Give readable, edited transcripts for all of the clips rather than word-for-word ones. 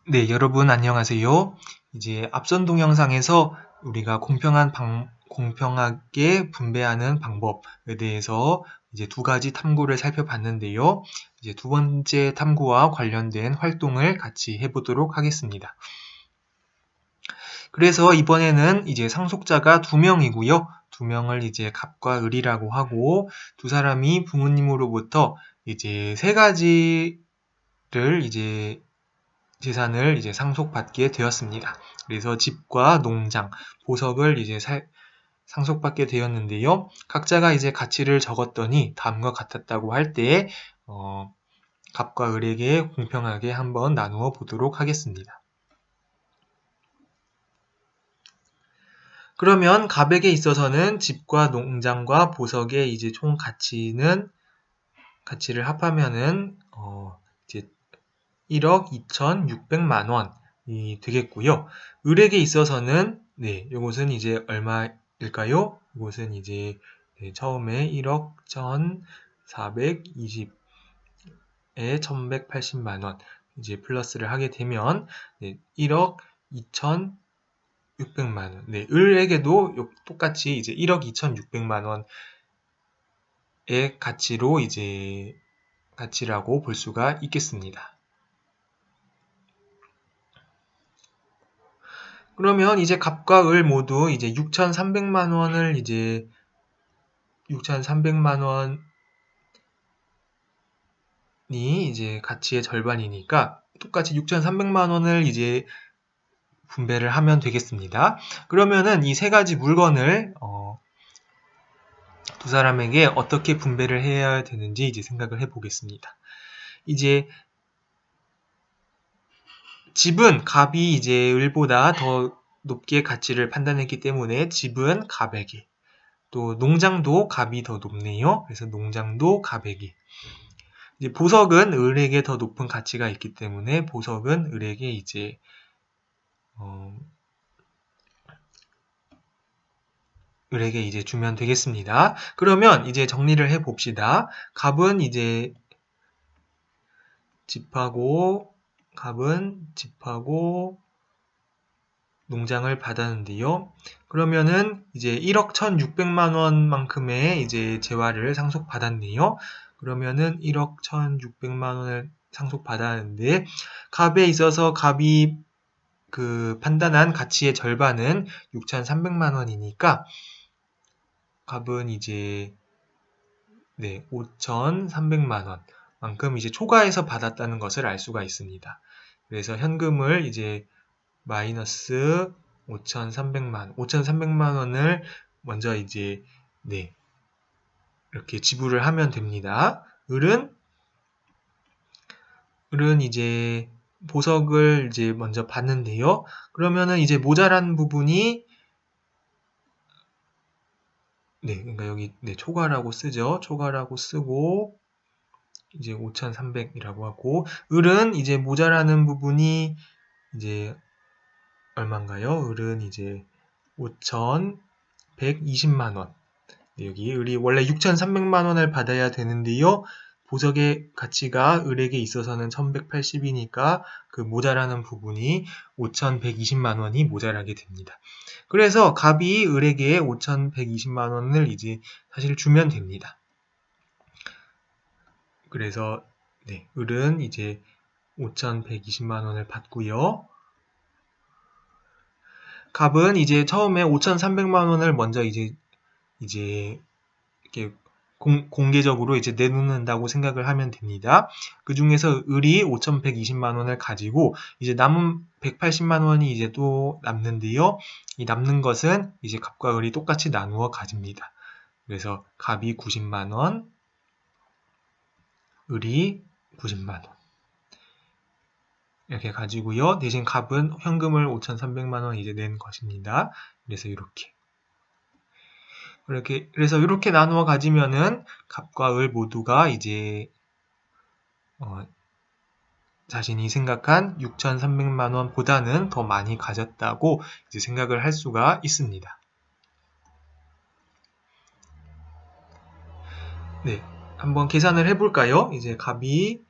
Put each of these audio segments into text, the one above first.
네, 여러분 안녕하세요. 이제 앞선 동영상에서 우리가 공평하게 분배하는 방법에 대해서 이제 두 가지 탐구를 살펴봤는데요. 이제 두 번째 탐구와 관련된 활동을 같이 해보도록 하겠습니다. 그래서 이번에는 이제 상속자가 두 명이고요. 두 명을 이제 갑과 을이라고 하고 두 사람이 부모님으로부터 이제 세 가지를 이제 재산을 이제 상속받게 되었습니다. 그래서 집과 농장, 보석을 이제 상속받게 되었는데요. 각자가 이제 가치를 적었더니 다음과 같았다고 할 때, 갑과 을에게 공평하게 한번 나누어 보도록 하겠습니다. 그러면 갑에게 있어서는 집과 농장과 보석의 이제 총 가치를 합하면은, 이제 1억 2,600만 원이 되겠고요. 을에게 있어서는 네, 이것은 이제 얼마일까요? 이것은 이제 네, 처음에 1억 1,420에 1,180만 원 이제 플러스를 하게 되면 네, 1억 2,600만 원. 네, 을에게도 똑같이 이제 1억 2,600만 원의 가치로 이제 가치라고 볼 수가 있겠습니다. 그러면 이제 갑과 을 모두 이제 6,300만 원을 이제 6,300만 원이 이제 가치의 절반이니까 똑같이 6,300만 원을 이제 분배를 하면 되겠습니다. 그러면은 이 세 가지 물건을 두 사람에게 어떻게 분배를 해야 되는지 이제 생각을 해 보겠습니다. 이제 집은 갑이 이제 을보다 더 높게 가치를 판단했기 때문에 집은 갑에게, 또 농장도 갑이 더 높네요. 그래서 농장도 갑에게. 이제 보석은 을에게 더 높은 가치가 있기 때문에 보석은 을에게 이제 을에게 이제 주면 되겠습니다. 그러면 이제 정리를 해 봅시다. 갑은 이제 갑은 집하고 농장을 받았는데요. 그러면은 이제 1억 1,600만 원만큼의 이제 재화를 상속받았네요. 그러면은 1억 1,600만 원을 상속받았는데 갑에 있어서 갑이 그 판단한 가치의 절반은 6,300만 원이니까 갑은 이제 네, 5,300만 원만큼 이제 초과해서 받았다는 것을 알 수가 있습니다. 그래서 현금을 이제 마이너스 5,300만 원을 먼저 이제 네, 이렇게 지불을 하면 됩니다. 을은 이제 보석을 이제 먼저 받는데요. 그러면은 이제 모자란 부분이 네, 그러니까 여기 네, 초과라고 쓰죠. 초과라고 쓰고 이제 5,300이라고 하고 을은 이제 모자라는 부분이 이제 얼마인가요? 을은 이제 5,120만 원. 네, 여기 을이 원래 6,300만 원을 받아야 되는데요. 보석의 가치가 을에게 있어서는 1,180이니까 그 모자라는 부분이 5,120만 원이 모자라게 됩니다. 그래서 갑이 을에게 5,120만 원을 이제 사실 주면 됩니다. 그래서 네, 을은 이제 5,120만 원을 받고요. 갑은 이제 처음에 5,300만 원을 먼저 이제 이렇게 공개적으로 이제 내놓는다고 생각을 하면 됩니다. 그 중에서 을이 5,120만 원을 가지고 이제 남은 180만 원이 이제 또 남는데요. 이 남는 것은 이제 갑과 을이 똑같이 나누어 가집니다. 그래서 갑이 90만 원, 을이 90만 원. 이렇게 가지고요. 대신 갑은 현금을 5,300만 원 이제 낸 것입니다. 그래서 그래서 이렇게 나누어 가지면은 갑과 을 모두가 이제 자신이 생각한 6,300만 원보다는 더 많이 가졌다고 이제 생각을 할 수가 있습니다. 네, 한번 계산을 해볼까요? 이제 갑이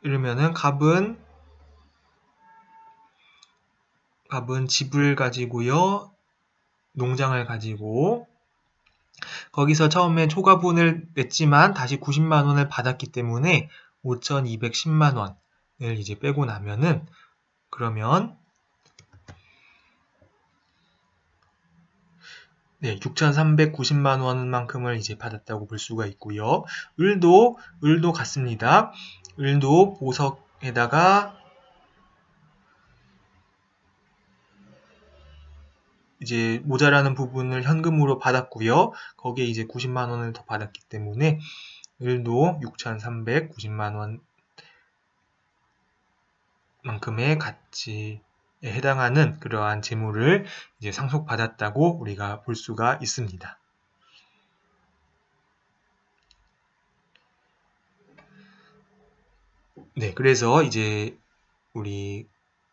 이러면은 갑은 집을 가지고요. 농장을 가지고 거기서 처음에 초과분을 냈지만 다시 90만 원을 받았기 때문에 5,210만 원을 이제 빼고 나면은 그러면 6,390만 원만큼을 이제 받았다고 볼 수가 있고요. 을도 같습니다. 을도 보석에다가 이제 모자라는 부분을 현금으로 받았고요. 거기에 이제 90만 원을 더 받았기 때문에 을도 6,390만 원 만큼의 가치에 해당하는 그러한 재물을 이제 상속받았다고 우리가 볼 수가 있습니다. 네, 그래서 이제 우리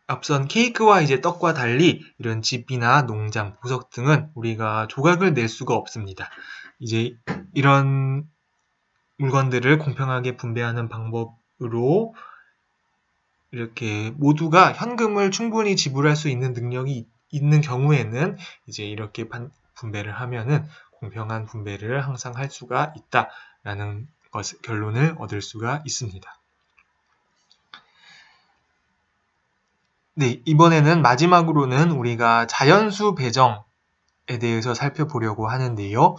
앞선 케이크와 이제 떡과 달리 이런 집이나 농장, 보석 등은 우리가 조각을 낼 수가 없습니다. 이제 이런 물건들을 공평하게 분배하는 방법으로 이렇게 모두가 현금을 충분히 지불할 수 있는 능력이 있는 경우에는 이제 이렇게 분배를 하면은 공평한 분배를 항상 할 수가 있다라는 결론을 얻을 수가 있습니다. 네, 이번에는 마지막으로는 우리가 자연수 배정에 대해서 살펴보려고 하는데요.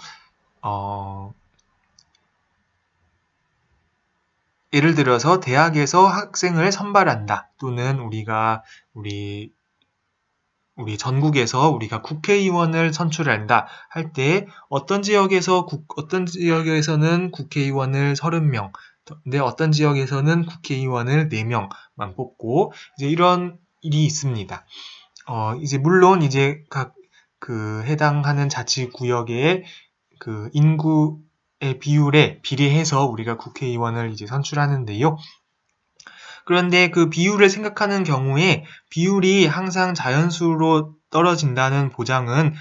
예를 들어서 대학에서 학생을 선발한다. 또는 우리 전국에서 우리가 국회의원을 선출한다 할 때 어떤 지역에서는 국회의원을 30명, 근데 어떤 지역에서는 국회의원을 4명만 뽑고 이제 이런 일이 있습니다. 이제 물론 이제 각 해당하는 자치구역의 인구의 비율에 비례해서 우리가 국회의원을 이제 선출하는데요. 그런데 그 비율을 생각하는 경우에 비율이 항상 자연수로 떨어진다는 보장은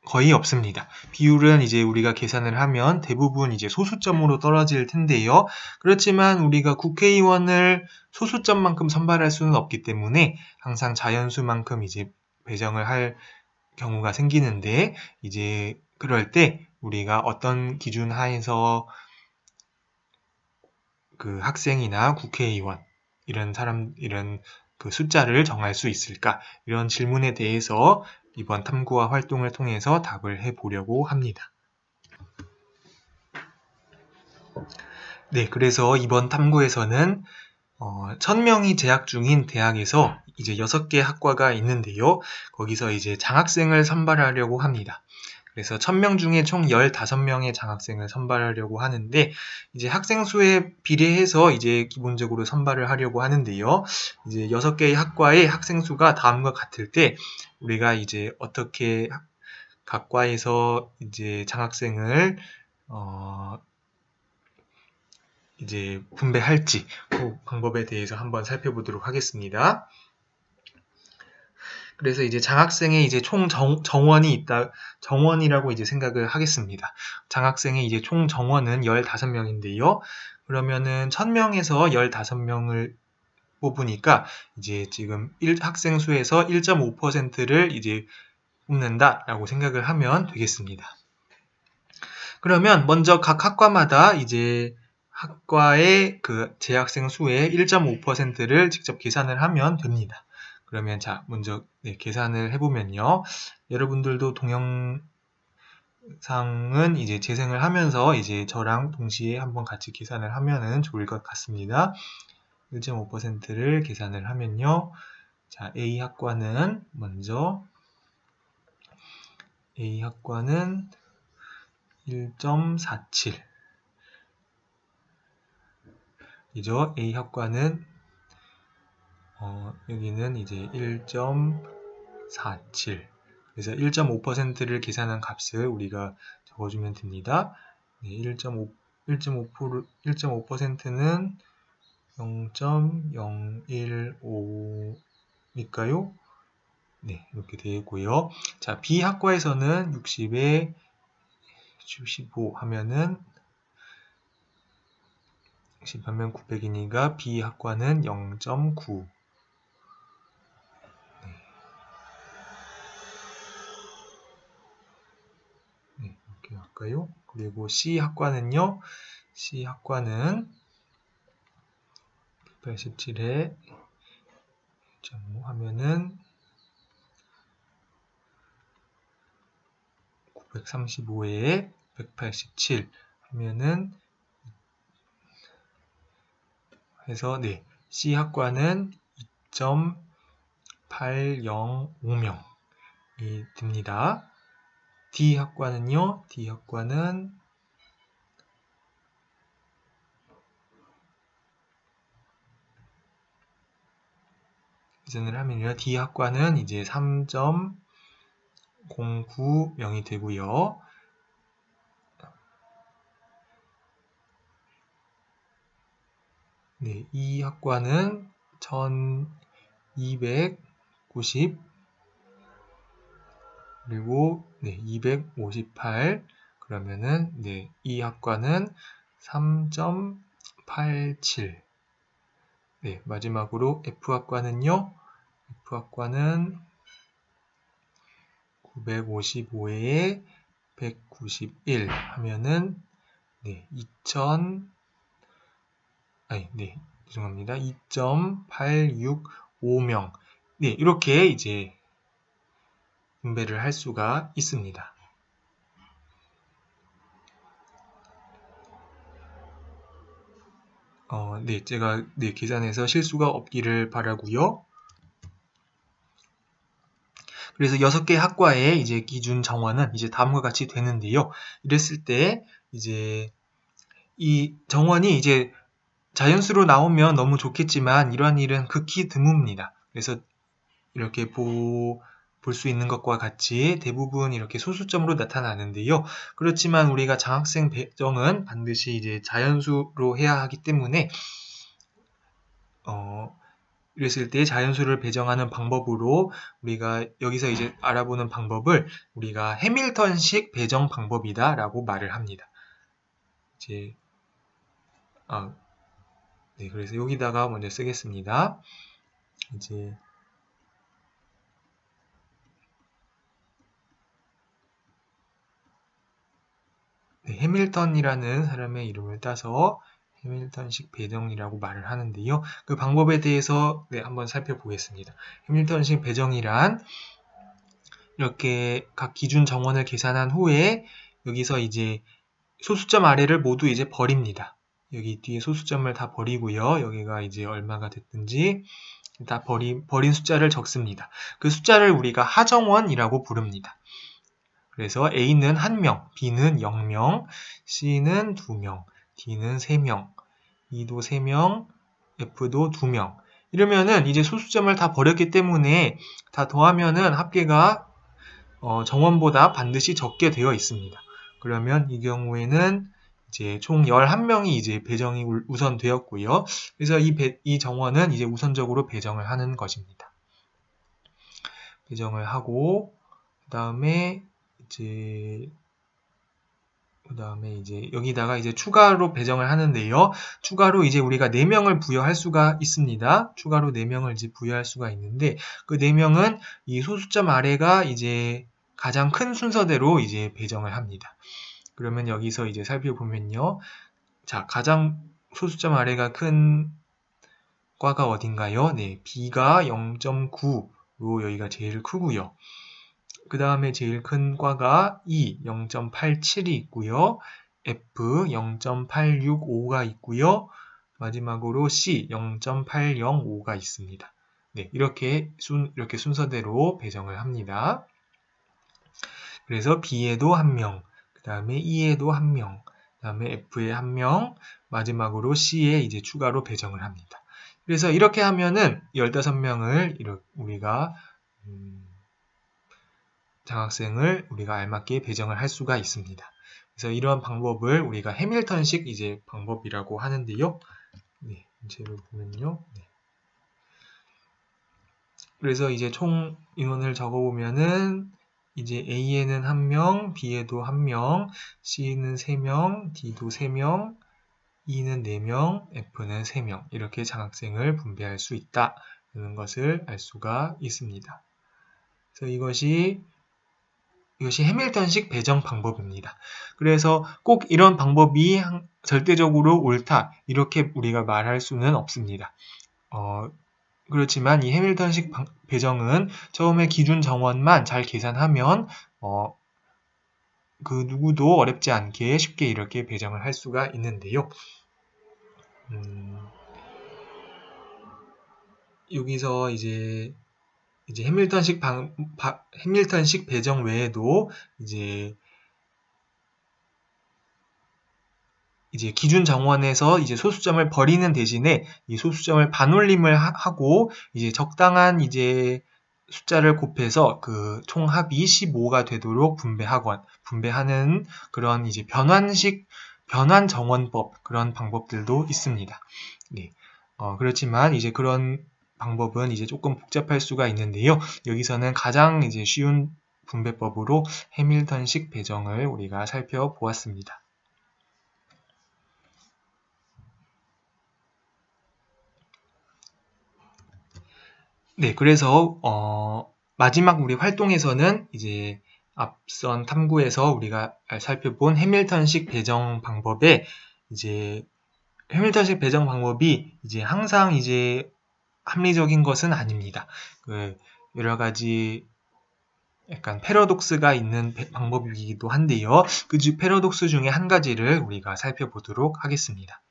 거의 없습니다. 비율은 이제 우리가 계산을 하면 대부분 이제 소수점으로 떨어질 텐데요. 그렇지만 우리가 국회의원을 소수점만큼 선발할 수는 없기 때문에 항상 자연수만큼 이제 배정을 할 경우가 생기는데 이제 그럴 때 우리가 어떤 기준 하에서 학생이나 국회의원 이런 숫자를 정할 수 있을까? 이런 질문에 대해서 이번 탐구와 활동을 통해서 답을 해보려고 합니다. 네, 그래서 이번 탐구에서는 1000명이 재학 중인 대학에서 이제 6개 학과가 있는데요. 거기서 이제 장학생을 선발하려고 합니다. 그래서 1000명 중에 총 15명의 장학생을 선발하려고 하는데 이제 학생 수에 비례해서 이제 기본적으로 선발을 하려고 하는데요. 이제 6개의 학과의 학생 수가 다음과 같을 때 우리가 이제 어떻게 각 과에서 이제 장학생을 이제 분배할지 그 방법에 대해서 한번 살펴보도록 하겠습니다. 그래서 이제 장학생의 이제 총 정원이 있다, 정원이라고 이제 생각을 하겠습니다. 장학생의 이제 총 정원은 15명인데요. 그러면은 1000명에서 15명을 뽑으니까 이제 지금 학생 수에서 1.5%를 이제 뽑는다라고 생각을 하면 되겠습니다. 그러면 먼저 각 학과마다 이제 학과의 재학생 수의 1.5%를 직접 계산을 하면 됩니다. 그러면 자, 먼저 계산을 해보면요. 여러분들도 동영상은 이제 재생을 하면서 이제 저랑 동시에 한번 같이 계산을 하면은 좋을 것 같습니다. 1.5%를 계산을 하면요. 자, A학과는 먼저 A학과는 1.47 이죠. A학과는 여기는 이제 1.47 그래서 1.5%를 계산한 값을 우리가 적어주면 됩니다. 네, 1.5%는 0.015니까요. 네, 이렇게 되고요. 자, B학과에서는 60에 75 하면은 역시 변면 900이니까 B 학과는 0.9. 네, 이렇게 할까요? 그리고 C 학과는요. C 학과는 187에 1.5 하면은 935에 187 하면은 해서 네, C 학과는 2.805명이 됩니다. D 학과는요. D 학과는 계산을 하면요. D 학과는 이제 3.09명이 되고요. 네, E 학과는 1290 그리고 네, 258 그러면은 네, E 학과는 3.87 네, 마지막으로 F 학과는요. F 학과는 955에 191 하면은 네, 2.865명. 네, 이렇게 이제 분배를 할 수가 있습니다. 네, 제가 계산해서 실수가 없기를 바라고요. 그래서 6개 학과의 이제 기준 정원은 이제 다음과 같이 되는데요. 이랬을 때 이제 이 정원이 이제 자연수로 나오면 너무 좋겠지만 이러한 일은 극히 드뭅니다. 그래서 이렇게 볼 수 있는 것과 같이 대부분 이렇게 소수점으로 나타나는데요. 그렇지만 우리가 장학생 배정은 반드시 이제 자연수로 해야 하기 때문에 이랬을 때 자연수를 배정하는 방법으로 우리가 여기서 이제 알아보는 방법을 우리가 해밀턴식 배정 방법이다 라고 말을 합니다. 이제 네, 그래서 여기다가 먼저 쓰겠습니다. 이제 네, 해밀턴이라는 사람의 이름을 따서 해밀턴식 배정이라고 말을 하는데요. 그 방법에 대해서 한번 살펴보겠습니다. 해밀턴식 배정이란 이렇게 각 기준 정원을 계산한 후에 여기서 이제 소수점 아래를 모두 이제 버립니다. 여기 뒤에 소수점을 다 버리고요. 여기가 이제 얼마가 됐든지 다 버린 숫자를 적습니다. 그 숫자를 우리가 하정원이라고 부릅니다. 그래서 A는 1명, B는 0명, C는 2명, D는 3명, E도 3명, F도 2명. 이러면은 이제 소수점을 다 버렸기 때문에 다 더하면은 합계가 정원보다 반드시 적게 되어 있습니다. 그러면 이 경우에는 이제 총 11명이 이제 배정이 우선되었고요. 그래서 이 정원은 이제 우선적으로 배정을 하는 것입니다. 배정을 하고 그다음에 이제 여기다가 이제 추가로 배정을 하는데요. 추가로 이제 우리가 4명을 부여할 수가 있습니다. 추가로 4명을 이제 부여할 수가 있는데 그 4명은 이 소수점 아래가 이제 가장 큰 순서대로 이제 배정을 합니다. 그러면 여기서 이제 살펴보면요. 자, 가장 소수점 아래가 큰 과가 어딘가요? 네, B가 0.9로 여기가 제일 크고요. 그 다음에 제일 큰 과가 E 0.87이 있고요. F 0.865가 있고요. 마지막으로 C 0.805가 있습니다. 네, 이렇게 순서대로 배정을 합니다. 그래서 B에도 1명, 그 다음에 E에도 1명, 그 다음에 F에 1명, 마지막으로 C에 이제 추가로 배정을 합니다. 그래서 이렇게 하면은 15명을 우리가 장학생을 우리가 알맞게 배정을 할 수가 있습니다. 그래서 이러한 방법을 우리가 해밀턴식 이제 방법이라고 하는데요. 네, 문제를 보면요. 네. 그래서 이제 총 인원을 적어보면은 이제 A에는 1명, B에도 1명, C는 3명, D도 3명, E는 4명, F는 3명 이렇게 장학생을 분배할 수 있다는 것을 알 수가 있습니다. 그래서 이것이 해밀턴식 배정 방법입니다. 그래서 꼭 이런 방법이 절대적으로 옳다 이렇게 우리가 말할 수는 없습니다. 그렇지만 이 해밀턴식 배정은 처음에 기준 정원만 잘 계산하면 그 누구도 어렵지 않게 쉽게 이렇게 배정을 할 수가 있는데요. 여기서 이제 해밀턴식 배정 외에도 이제 기준 정원에서 이제 소수점을 버리는 대신에 이 소수점을 반올림을 하고 이제 적당한 이제 숫자를 곱해서 그 총합이 15가 되도록 분배하는 그런 이제 변환 정원법 그런 방법들도 있습니다. 네. 그렇지만 이제 그런 방법은 이제 조금 복잡할 수가 있는데요. 여기서는 가장 이제 쉬운 분배법으로 해밀턴식 배정을 우리가 살펴보았습니다. 네, 그래서 마지막 우리 활동에서는 이제 앞선 탐구에서 우리가 살펴본 해밀턴식 배정 방법에 이제 해밀턴식 배정 방법이 이제 항상 이제 합리적인 것은 아닙니다. 여러 가지 약간 패러독스가 있는 방법이기도 한데요. 그 패러독스 중에 한 가지를 우리가 살펴보도록 하겠습니다.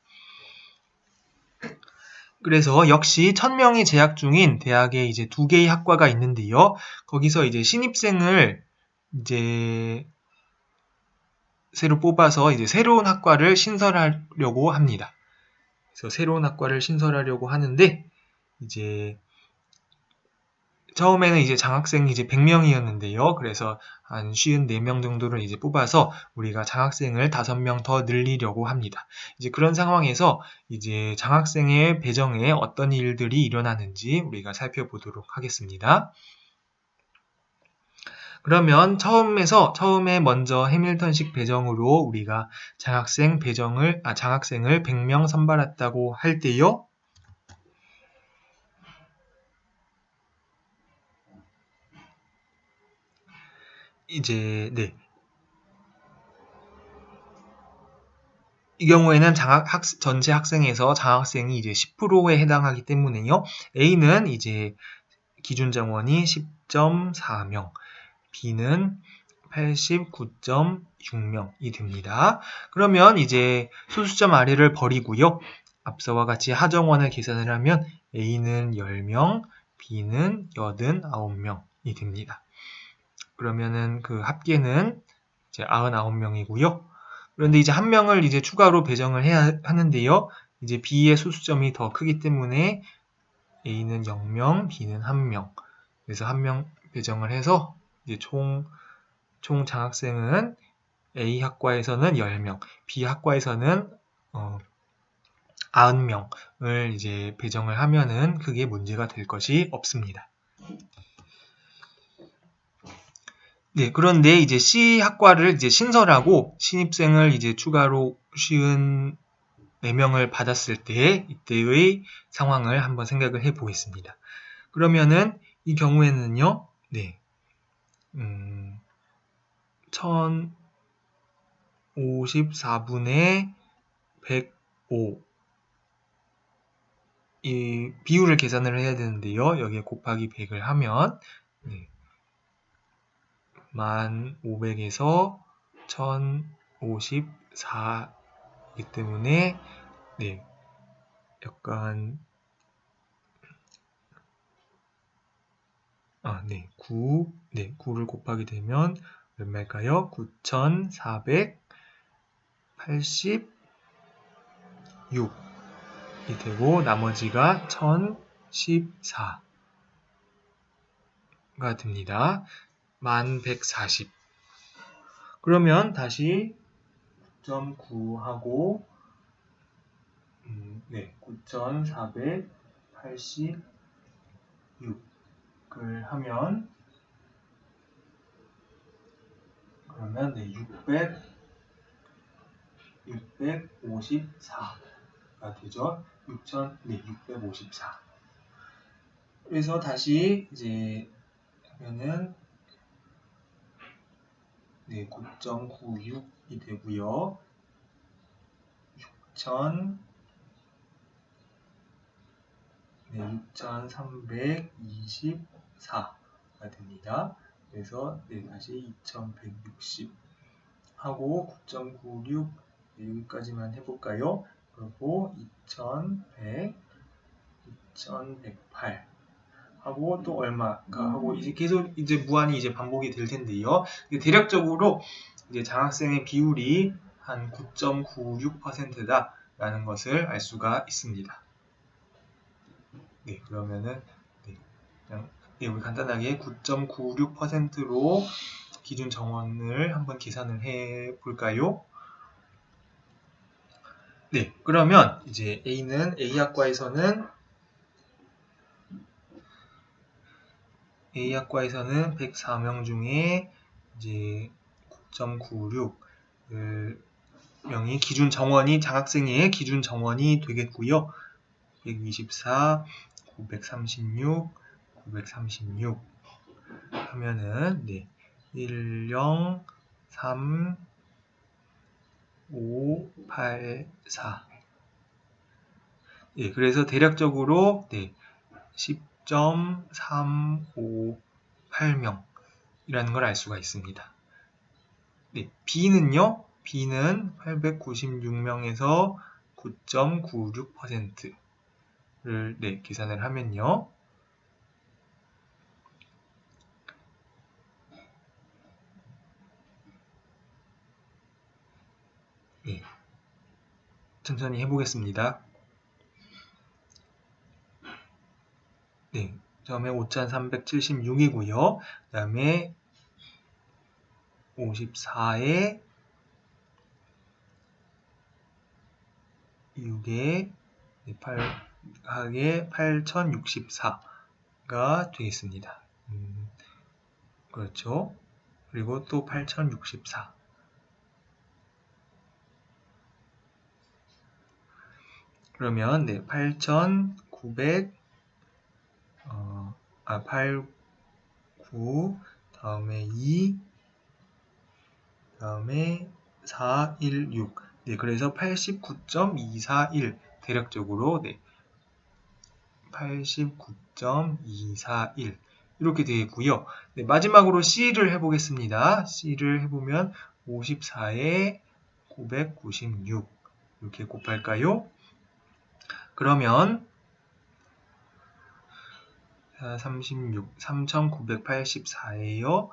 그래서 역시 1000명이 재학 중인 대학에 이제 2개의 학과가 있는데요. 거기서 이제 신입생을 이제 새로 뽑아서 이제 새로운 학과를 신설하려고 합니다. 그래서 새로운 학과를 신설하려고 하는데 이제 처음에는 이제 장학생이 이제 100명이었는데요. 그래서 한 54명 정도를 이제 뽑아서 우리가 장학생을 5명 더 늘리려고 합니다. 이제 그런 상황에서 이제 장학생의 배정에 어떤 일들이 일어나는지 우리가 살펴보도록 하겠습니다. 그러면 처음에 먼저 해밀턴식 배정으로 우리가 장학생을 100명 선발했다고 할 때요. 이제 이 경우에는 전체 학생에서 장학생이 이제 10%에 해당하기 때문에요. A는 이제 기준 정원이 10.4명, B는 89.6명이 됩니다. 그러면 이제 소수점 아래를 버리고요. 앞서와 같이 하정원을 계산을 하면 A는 10명, B는 89명이 됩니다. 그러면은 그 합계는 이제 99명이고요. 그런데 이제 한 명을 이제 추가로 배정을 해야 하는데요. 이제 B의 소수점이 더 크기 때문에 A는 0명, B는 1명. 그래서 1명 배정을 해서 이제 총 장학생은 A 학과에서는 10명, B 학과에서는 90명을 이제 배정을 하면은 크게 문제가 될 것이 없습니다. 네, 그런데 이제 C 학과를 이제 신설하고 신입생을 이제 추가로 쉬운 4명을 받았을 때 이때의 상황을 한번 생각을 해 보겠습니다. 그러면은 이 경우에는요, 1054분의 105 이 비율을 계산을 해야 되는데요. 여기에 곱하기 100을 하면 1500에서 1054이기 때문에 약간 9를 곱하게 되면 얼마일까요? 9486이 되고 나머지가 1014가 됩니다. 1140. 그러면 다시 9.9하고 9486을 하면 그러면 654가 되죠. 654. 그래서 다시 이제 하면은 9.96이 되고요. 6,324가 됩니다. 그래서 다시 2,160 하고 9.96 여기까지만 해볼까요? 그리고 2,100, 2,108 하고 또 얼마가 하고 이제 계속 이제 무한히 이제 반복이 될 텐데요. 대략적으로 이제 장학생의 비율이 한 9.96%다라는 것을 알 수가 있습니다. 그러면은 그냥 우리 간단하게 9.96%로 기준 정원을 한번 계산을 해 볼까요? 그러면 이제 A학과에서는 104명 중에 이제 9.96 명이 기준 정원이 장학생의 기준 정원이 되겠고요. 124, 936, 936 하면은 1, 0, 3, 5, 8, 4 그래서 대략적으로 10.358명이라는 걸 알 수가 있습니다. B는요? B는 896명에서 9.96%를 계산을 하면요. 천천히 해보겠습니다. 처음에 5,376이고요. 그 다음에 54에 6에 8하게 8,064가 되겠습니다. 그렇죠. 그리고 또 8,064. 그러면 8,900 8, 9 다음에 2 다음에 4, 1, 6 그래서 89.241 대략적으로 89.241 이렇게 되겠고요. 마지막으로 C를 해보겠습니다. C를 해보면 54에 996 이렇게 곱할까요? 그러면 36, 3984예요.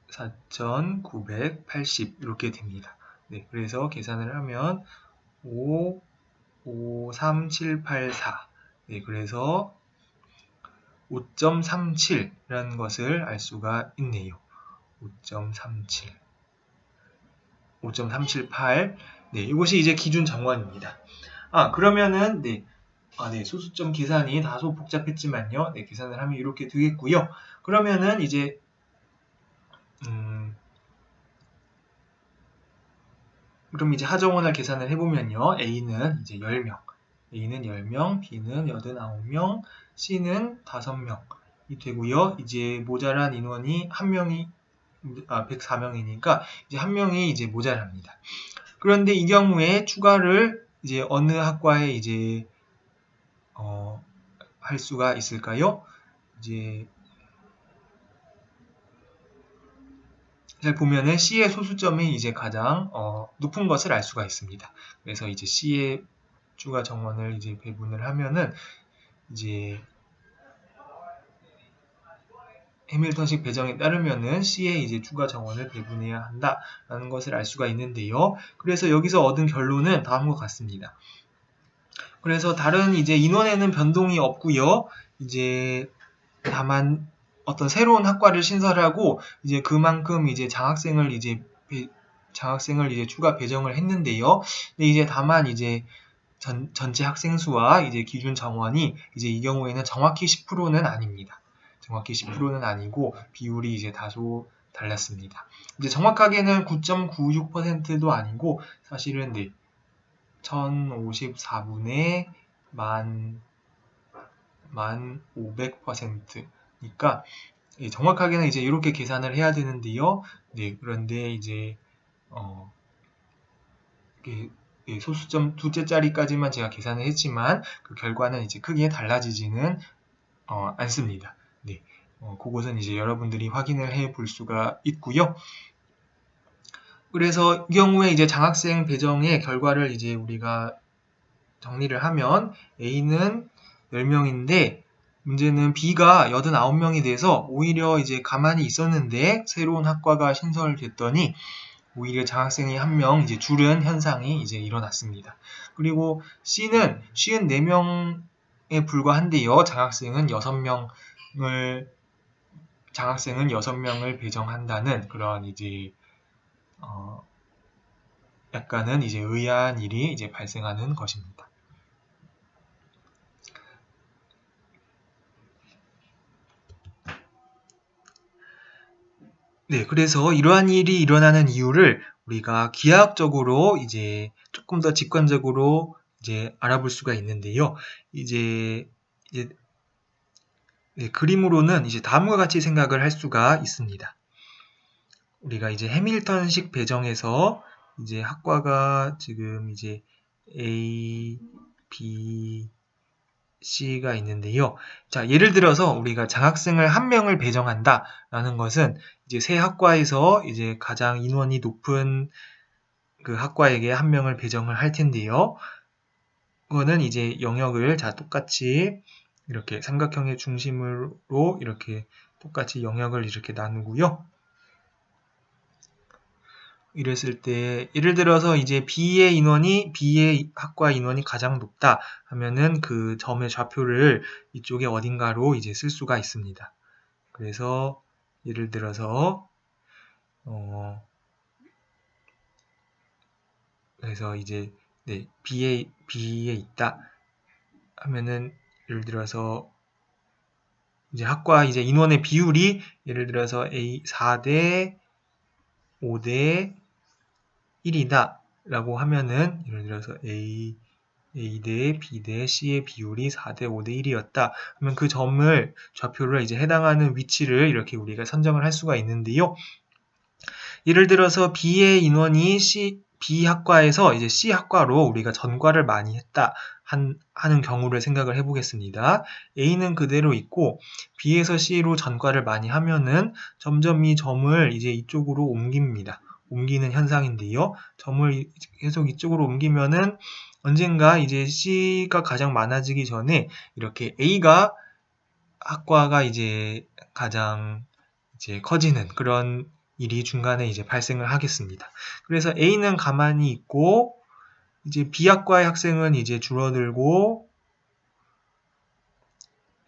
4,980 이렇게 됩니다. 그래서 계산을 하면 5,3,784 그래서 5.37이라는 것을 알 수가 있네요. 5.37 5.378 이것이 이제 기준 정원입니다. 그러면은 소수점 계산이 다소 복잡했지만요. 계산을 하면 이렇게 되겠고요. 그러면은 이제 그럼 이제 하정원을 계산을 해보면요. A는 이제 10명, A는 10명, B는 89명, C는 5명이 되고요. 이제 모자란 인원이 1명이 104명이니까 이제 1명이 이제 모자랍니다. 그런데 이 경우에 추가를 이제 어느 학과에 이제 할 수가 있을까요? 이제 잘 보면은 C의 소수점이 이제 가장 높은 것을 알 수가 있습니다. 그래서 이제 C의 추가 정원을 이제 배분을 하면은 이제 해밀턴식 배정에 따르면은 C의 이제 추가 정원을 배분해야 한다라는 것을 알 수가 있는데요. 그래서 여기서 얻은 결론은 다음과 같습니다. 그래서 다른 이제 인원에는 변동이 없고요. 이제 다만 어떤 새로운 학과를 신설하고 이제 그만큼 이제 장학생을 이제 추가 배정을 했는데요. 근데 이제 다만 이제 전체 학생 수와 이제 기준 정원이 이제 이 경우에는 정확히 10%는 아닙니다. 정확히 10%는 아니고 비율이 이제 다소 달랐습니다. 이제 정확하게는 9.96%도 아니고 사실은 1054분의 1500%니까 정확하게는 이제 이렇게 계산을 해야 되는데요. 그런데 이제 소수점 두째 자리까지만 제가 계산을 했지만 그 결과는 이제 크게 달라지지는 않습니다. 그것은 이제 여러분들이 확인을 해 볼 수가 있고요. 그래서 이 경우에 이제 장학생 배정의 결과를 이제 우리가 정리를 하면 A는 10명인데 문제는 B가 89명이 돼서 오히려 이제 가만히 있었는데 새로운 학과가 신설됐더니 오히려 장학생이 1명 이제 줄은 현상이 이제 일어났습니다. 그리고 C는 54명에 불과한데요. 장학생은 6명을 배정한다는 그런 이제 약간은 이제 의아한 일이 이제 발생하는 것입니다. 그래서 이러한 일이 일어나는 이유를 우리가 기하학적으로 이제 조금 더 직관적으로 이제 알아볼 수가 있는데요. 이제 그림으로는 이제 다음과 같이 생각을 할 수가 있습니다. 우리가 이제 해밀턴식 배정에서 이제 학과가 지금 이제 A, B, C가 있는데요. 자, 예를 들어서 우리가 장학생을 1명을 배정한다라는 것은 이제 새 학과에서 이제 가장 인원이 높은 그 학과에게 1명을 배정을 할 텐데요. 그거는 이제 영역을 똑같이 이렇게 삼각형의 중심으로 이렇게 똑같이 영역을 이렇게 나누고요. 이랬을 때 예를 들어서 이제 B의 학과 인원이 가장 높다 하면은 그 점의 좌표를 이쪽에 어딘가로 이제 쓸 수가 있습니다. 그래서 예를 들어서 그래서 이제 B에 있다 하면은 예를 들어서 이제 학과 이제 인원의 비율이 예를 들어서 A 4대 5대 1이다 라고 하면은 예를 들어서 A 대 B 대 C의 비율이 4대 5대 1이었다 하면 그 점을 좌표를 이제 해당하는 위치를 이렇게 우리가 선정을 할 수가 있는데요. 예를 들어서 B의 인원이 B 학과에서 이제 C 학과로 우리가 전과를 많이 했다 하는 경우를 생각을 해보겠습니다. A는 그대로 있고 B에서 C로 전과를 많이 하면은 점점 이 점을 이제 이쪽으로 옮깁니다. 옮기는 현상인데요. 점을 계속 이쪽으로 옮기면은 언젠가 이제 C가 가장 많아지기 전에 이렇게 학과가 이제 가장 이제 커지는 그런 일이 중간에 이제 발생을 하겠습니다. 그래서 A는 가만히 있고 이제 B학과의 학생은 이제 줄어들고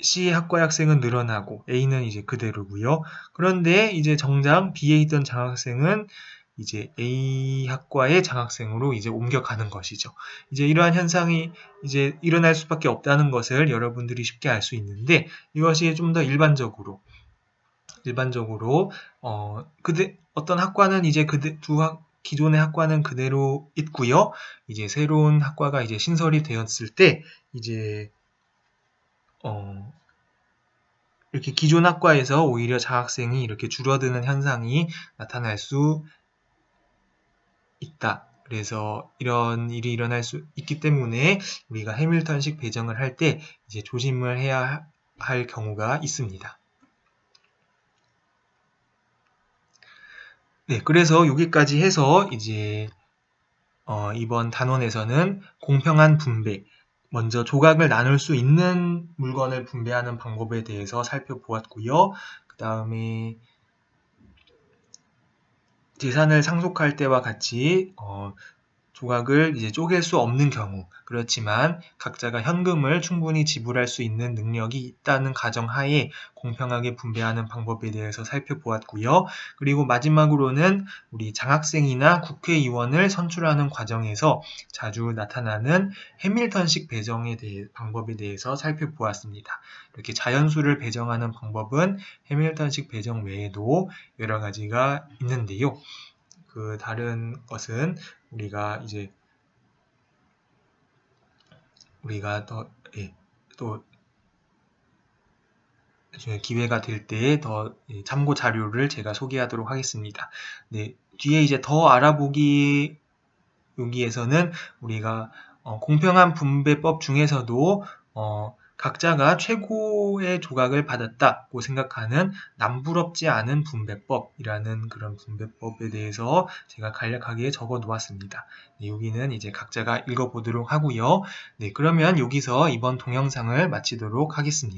C학과의 학생은 늘어나고 A는 이제 그대로고요. 그런데 이제 정작 B에 있던 장학생은 이제 A학과의 장학생으로 이제 옮겨가는 것이죠. 이제 이러한 현상이 이제 일어날 수밖에 없다는 것을 여러분들이 쉽게 알 수 있는데 이것이 좀 더 일반적으로 어떤 학과는 이제 기존의 학과는 그대로 있고요. 이제 새로운 학과가 이제 신설이 되었을 때 이제 이렇게 기존 학과에서 오히려 장학생이 이렇게 줄어드는 현상이 나타날 수 있다. 그래서 이런 일이 일어날 수 있기 때문에 우리가 해밀턴식 배정을 할 때 이제 조심을 해야 할 경우가 있습니다. 그래서 여기까지 해서 이제 이번 단원에서는 공평한 분배, 먼저 조각을 나눌 수 있는 물건을 분배하는 방법에 대해서 살펴보았고요. 그 다음에 재산을 상속할 때와 같이 조각을 이제 쪼갤 수 없는 경우, 그렇지만 각자가 현금을 충분히 지불할 수 있는 능력이 있다는 가정하에 공평하게 분배하는 방법에 대해서 살펴보았고요. 그리고 마지막으로는 우리 장학생이나 국회의원을 선출하는 과정에서 자주 나타나는 해밀턴식 배정에 대해 방법에 대해서 살펴보았습니다. 이렇게 자연수를 배정하는 방법은 해밀턴식 배정 외에도 여러 가지가 있는데요. 그 다른 것은 우리가 또 나중에 기회가 될 때에 더 참고 자료를 제가 소개하도록 하겠습니다. 네, 뒤에 이제 더 알아보기 여기에서는 우리가 공평한 분배법 중에서도 각자가 최고의 조각을 받았다고 생각하는 남부럽지 않은 분배법이라는 그런 분배법에 대해서 제가 간략하게 적어 놓았습니다. 네, 여기는 이제 각자가 읽어보도록 하고요. 네, 그러면 여기서 이번 동영상을 마치도록 하겠습니다.